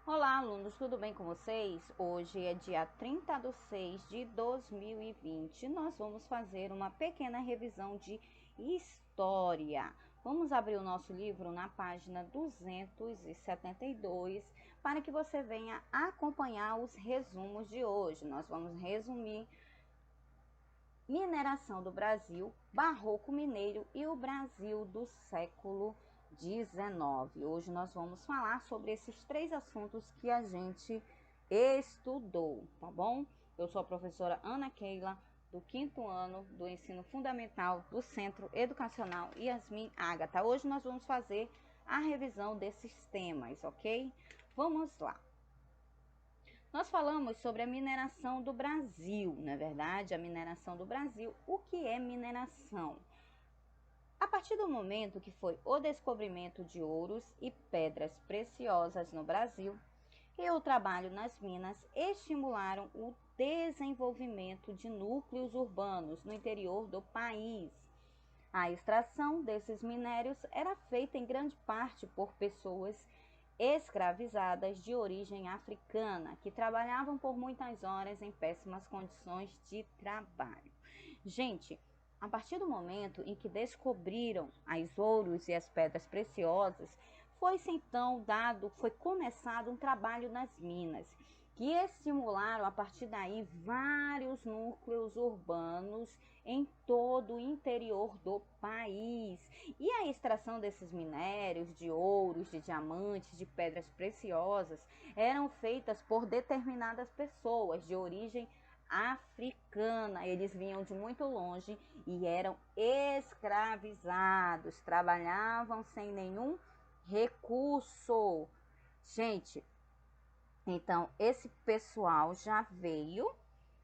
Olá, alunos, tudo bem com vocês? Hoje é dia 30 de 6 de 2020. Nós vamos fazer uma pequena revisão de história. Vamos abrir o nosso livro na página 272 para que você venha acompanhar os resumos de hoje. Nós vamos resumir mineração do Brasil, barroco mineiro e o Brasil do século XIX. Hoje nós vamos falar sobre esses três assuntos que a gente estudou, tá bom? Eu sou a professora Ana Keila, do 5º ano do ensino fundamental do Centro Educacional Yasmin Ágata. Hoje nós vamos fazer a revisão desses temas, ok? Vamos lá. Nós falamos sobre a mineração do Brasil, não é verdade? A mineração do Brasil. O que é mineração? A partir do momento que foi o descobrimento de ouros e pedras preciosas no Brasil e o trabalho nas minas estimularam o desenvolvimento de núcleos urbanos no interior do país. A extração desses minérios era feita em grande parte por pessoas escravizadas de origem africana, que trabalhavam por muitas horas em péssimas condições de trabalho. Gente, a partir do momento em que descobriram os ouros e as pedras preciosas, foi começado um trabalho nas minas, que estimularam a partir daí vários núcleos urbanos em todo o interior do país. E a extração desses minérios, de ouros, de diamantes, de pedras preciosas, eram feitas por determinadas pessoas de origem africana. Eles vinham de muito longe e eram escravizados, trabalhavam sem nenhum recurso. Gente, então esse pessoal já veio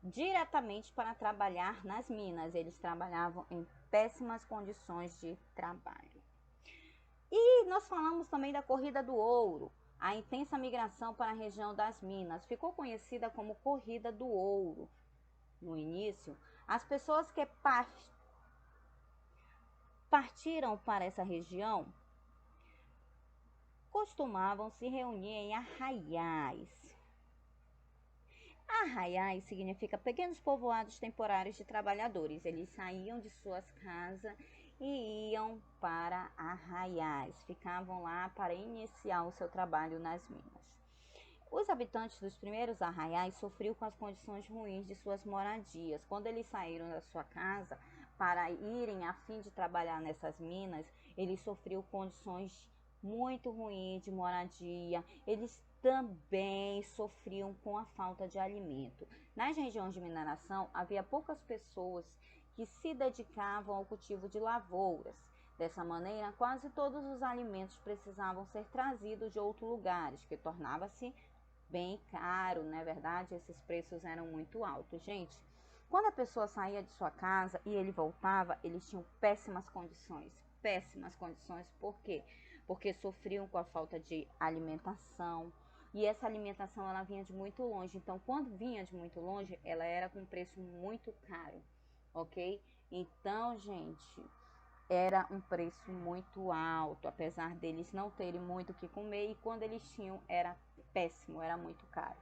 diretamente para trabalhar nas minas. Eles trabalhavam em péssimas condições de trabalho. E nós falamos também da corrida do ouro. A intensa migração para a região das minas ficou conhecida como corrida do ouro. No início, as pessoas que partiram para essa região costumavam se reunir em arraiais. Arraiais significa pequenos povoados temporários de trabalhadores. Eles saíam de suas casas e iam para arraiais, ficavam lá para iniciar o seu trabalho nas minas. Os habitantes dos primeiros arraiais sofriam com as condições ruins de suas moradias. Quando eles saíram da sua casa para irem a fim de trabalhar nessas minas, eles sofriam condições muito ruins de moradia. Eles também sofriam com a falta de alimento. Nas regiões de mineração, havia poucas pessoas que se dedicavam ao cultivo de lavouras. Dessa maneira, quase todos os alimentos precisavam ser trazidos de outros lugares, que tornava-se bem caro, não é verdade? Esses preços eram muito altos. Gente, quando a pessoa saía de sua casa e ele voltava, eles tinham péssimas condições. Péssimas condições, por quê? Porque sofriam com a falta de alimentação. E essa alimentação ela vinha de muito longe. Então, quando vinha de muito longe, ela era com preço muito caro, ok? Então, gente, era um preço muito alto, apesar deles não terem muito o que comer, e quando eles tinham era péssimo, era muito caro.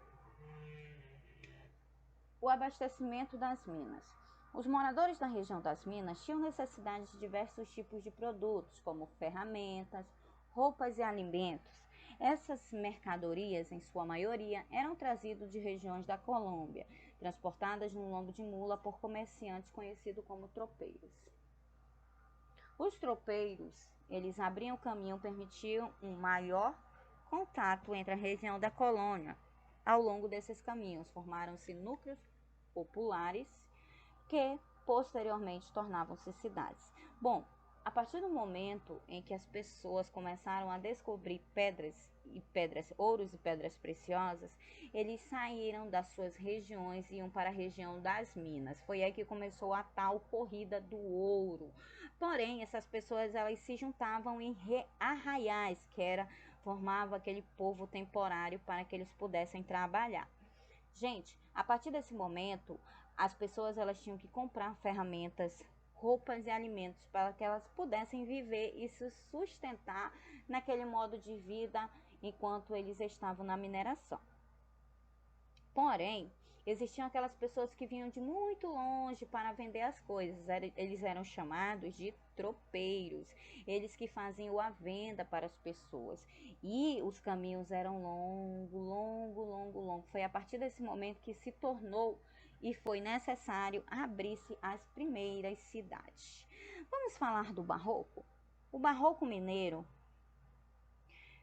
O abastecimento das minas. Os moradores da região das minas tinham necessidade de diversos tipos de produtos, como ferramentas, roupas e alimentos. Essas mercadorias, em sua maioria, eram trazidas de regiões da Colômbia, transportadas num lombo de mula por comerciantes conhecidos como tropeiros. Os tropeiros, eles abriam caminho, permitiam um maior contato entre a região da colônia. Ao longo desses caminhos, formaram-se núcleos populares que posteriormente tornavam-se cidades. Bom, a partir do momento em que as pessoas começaram a descobrir ouros e pedras preciosas, eles saíram das suas regiões e iam para a região das minas. Foi aí que começou a tal corrida do ouro. Porém, essas pessoas elas se juntavam em arraiais, formava aquele povo temporário para que eles pudessem trabalhar. Gente, a partir desse momento, as pessoas elas tinham que comprar ferramentas, roupas e alimentos para que elas pudessem viver e se sustentar naquele modo de vida enquanto eles estavam na mineração. Porém, existiam aquelas pessoas que vinham de muito longe para vender as coisas. Eles eram chamados de tropeiros. Eles que faziam a venda para as pessoas. E os caminhos eram longos. Foi a partir desse momento que se tornou e foi necessário abrir-se as primeiras cidades. Vamos falar do barroco? O barroco mineiro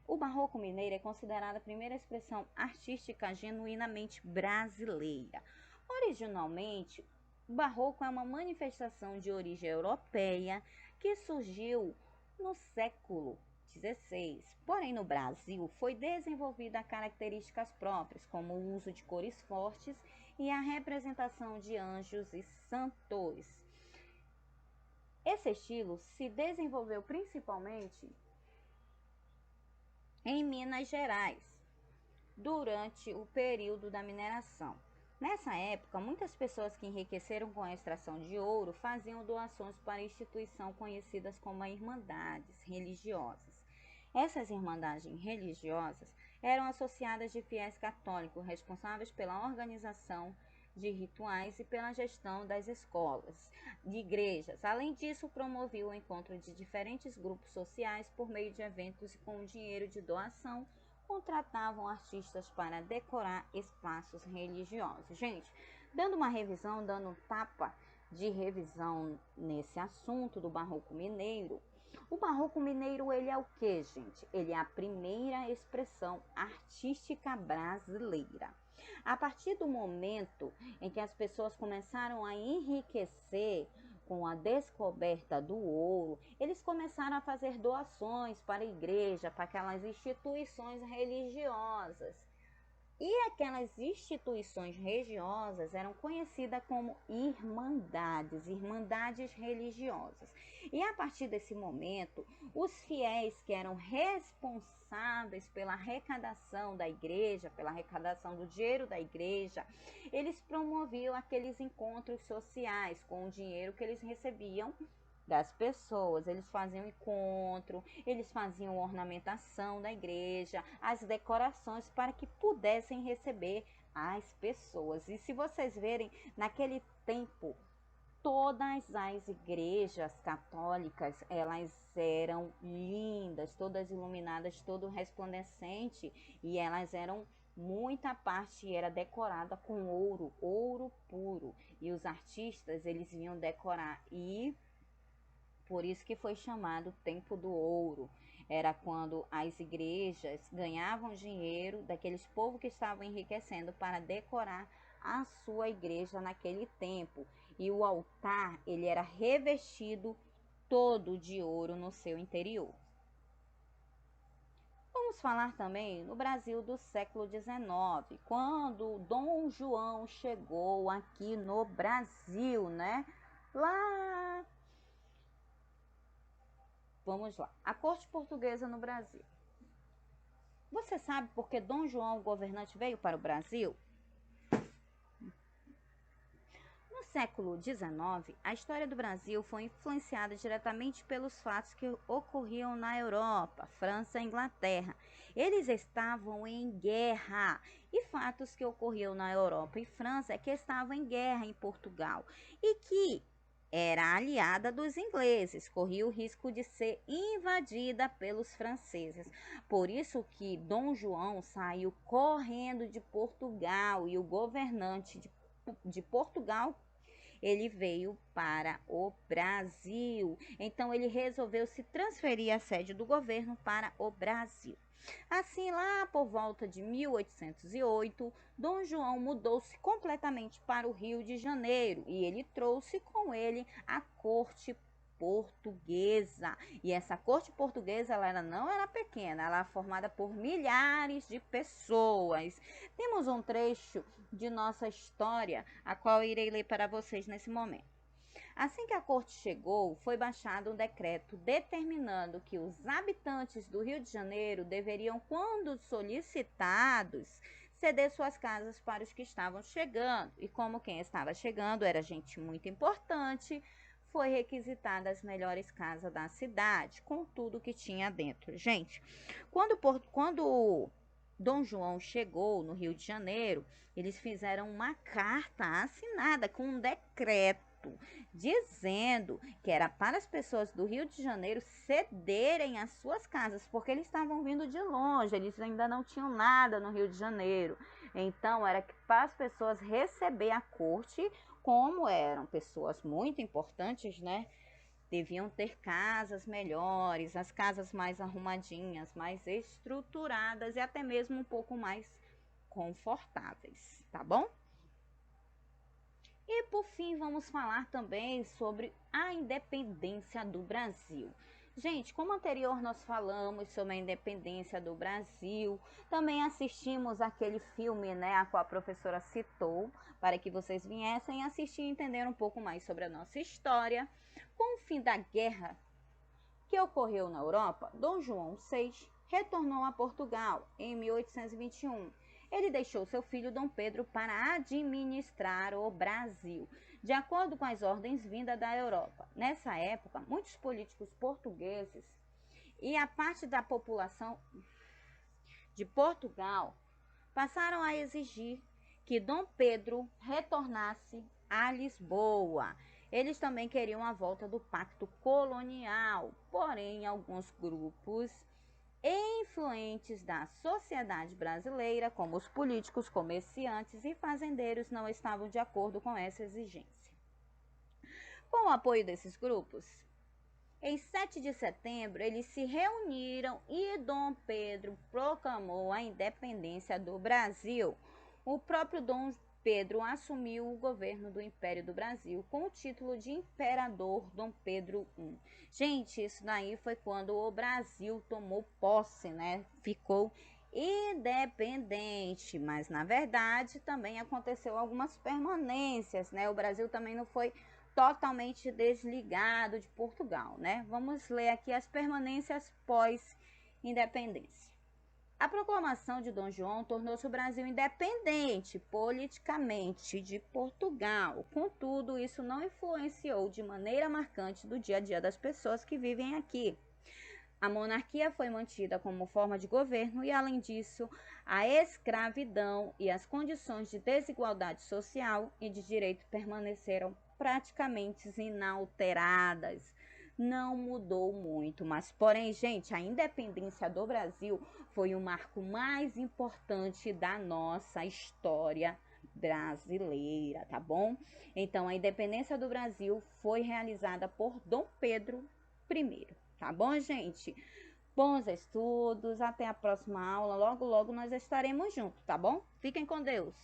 é considerada a primeira expressão artística genuinamente brasileira. Originalmente, o barroco é uma manifestação de origem europeia que surgiu no século XVI. Porém, no Brasil, foi desenvolvida características próprias, como o uso de cores fortes e a representação de anjos e santos. Esse estilo se desenvolveu principalmente em Minas Gerais, durante o período da mineração. Nessa época, muitas pessoas que enriqueceram com a extração de ouro faziam doações para instituições conhecidas como irmandades religiosas. Essas irmandades religiosas eram associadas de fiéis católicos responsáveis pela organização de rituais e pela gestão das escolas, de igrejas. Além disso, promovia o encontro de diferentes grupos sociais por meio de eventos e com dinheiro de doação contratavam artistas para decorar espaços religiosos. Gente, dando uma revisão, dando um tapa de revisão nesse assunto do barroco mineiro. O barroco mineiro, ele é o que, gente? Ele é a primeira expressão artística brasileira. A partir do momento em que as pessoas começaram a enriquecer com a descoberta do ouro, eles começaram a fazer doações para a igreja, para aquelas instituições religiosas. E aquelas instituições religiosas eram conhecidas como irmandades religiosas. E a partir desse momento, os fiéis que eram responsáveis pela arrecadação da igreja, pela arrecadação do dinheiro da igreja, eles promoviam aqueles encontros sociais com o dinheiro que eles recebiam das pessoas. Eles faziam encontro, eles faziam ornamentação da igreja, as decorações para que pudessem receber as pessoas. E se vocês verem, naquele tempo, todas as igrejas católicas, elas eram lindas, todas iluminadas, todo resplandecente, e elas eram, muita parte era decorada com ouro puro. E os artistas, eles vinham decorar, e por isso que foi chamado Tempo do Ouro. Era quando as igrejas ganhavam dinheiro daqueles povos que estavam enriquecendo para decorar a sua igreja naquele tempo. E o altar, ele era revestido todo de ouro no seu interior. Vamos falar também no Brasil do século XIX, quando Dom João chegou aqui no Brasil, né? Vamos lá. A corte portuguesa no Brasil. Você sabe por que Dom João, o governante, veio para o Brasil? No século XIX, a história do Brasil foi influenciada diretamente pelos fatos que ocorriam na Europa, França e Inglaterra. Eles estavam em guerra. E fatos que ocorriam na Europa e França é que estavam em guerra em Portugal. E que era aliada dos ingleses, corria o risco de ser invadida pelos franceses. Por isso que Dom João saiu correndo de Portugal e o governante de Portugal, ele veio para o Brasil. Então ele resolveu se transferir a sede do governo para o Brasil. Assim, lá por volta de 1808, Dom João mudou-se completamente para o Rio de Janeiro e ele trouxe com ele a corte portuguesa. E essa corte portuguesa, ela não era pequena, ela era formada por milhares de pessoas. Temos um trecho de nossa história, a qual irei ler para vocês nesse momento. Assim que a corte chegou, foi baixado um decreto determinando que os habitantes do Rio de Janeiro deveriam, quando solicitados, ceder suas casas para os que estavam chegando. E como quem estava chegando era gente muito importante, foi requisitada as melhores casas da cidade, com tudo que tinha dentro. Gente, quando Dom João chegou no Rio de Janeiro, eles fizeram uma carta assinada com um decreto dizendo que era para as pessoas do Rio de Janeiro cederem as suas casas, porque eles estavam vindo de longe, eles ainda não tinham nada no Rio de Janeiro. Então, era para as pessoas receber a corte, como eram pessoas muito importantes, né? Deviam ter casas melhores, as casas mais arrumadinhas, mais estruturadas e até mesmo um pouco mais confortáveis, tá bom? E por fim, vamos falar também sobre a independência do Brasil. Gente, como anterior nós falamos sobre a independência do Brasil, também assistimos aquele filme, né, a qual a professora citou, para que vocês viessem assistir e entender um pouco mais sobre a nossa história. Com o fim da guerra que ocorreu na Europa, Dom João VI retornou a Portugal em 1821. Ele deixou seu filho Dom Pedro para administrar o Brasil, de acordo com as ordens vindas da Europa. Nessa época, muitos políticos portugueses e a parte da população de Portugal passaram a exigir que Dom Pedro retornasse a Lisboa. Eles também queriam a volta do pacto colonial, porém alguns grupos influentes da sociedade brasileira, como os políticos, comerciantes e fazendeiros, não estavam de acordo com essa exigência. Com o apoio desses grupos, em 7 de setembro, eles se reuniram e Dom Pedro proclamou a independência do Brasil. O próprio Dom Pedro assumiu o governo do Império do Brasil com o título de Imperador Dom Pedro I. Gente, isso daí foi quando o Brasil tomou posse, né? Ficou independente, mas na verdade também aconteceu algumas permanências, né? O Brasil também não foi totalmente desligado de Portugal, né? Vamos ler aqui as permanências pós-independência. A proclamação de Dom João tornou-se o Brasil independente politicamente de Portugal. Contudo, isso não influenciou de maneira marcante do dia a dia das pessoas que vivem aqui. A monarquia foi mantida como forma de governo e, além disso, a escravidão e as condições de desigualdade social e de direito permaneceram praticamente inalteradas. Não mudou muito, mas porém, gente, a independência do Brasil foi o marco mais importante da nossa história brasileira, tá bom? Então, a independência do Brasil foi realizada por Dom Pedro I, tá bom, gente? Bons estudos, até a próxima aula, logo, logo nós estaremos juntos, tá bom? Fiquem com Deus!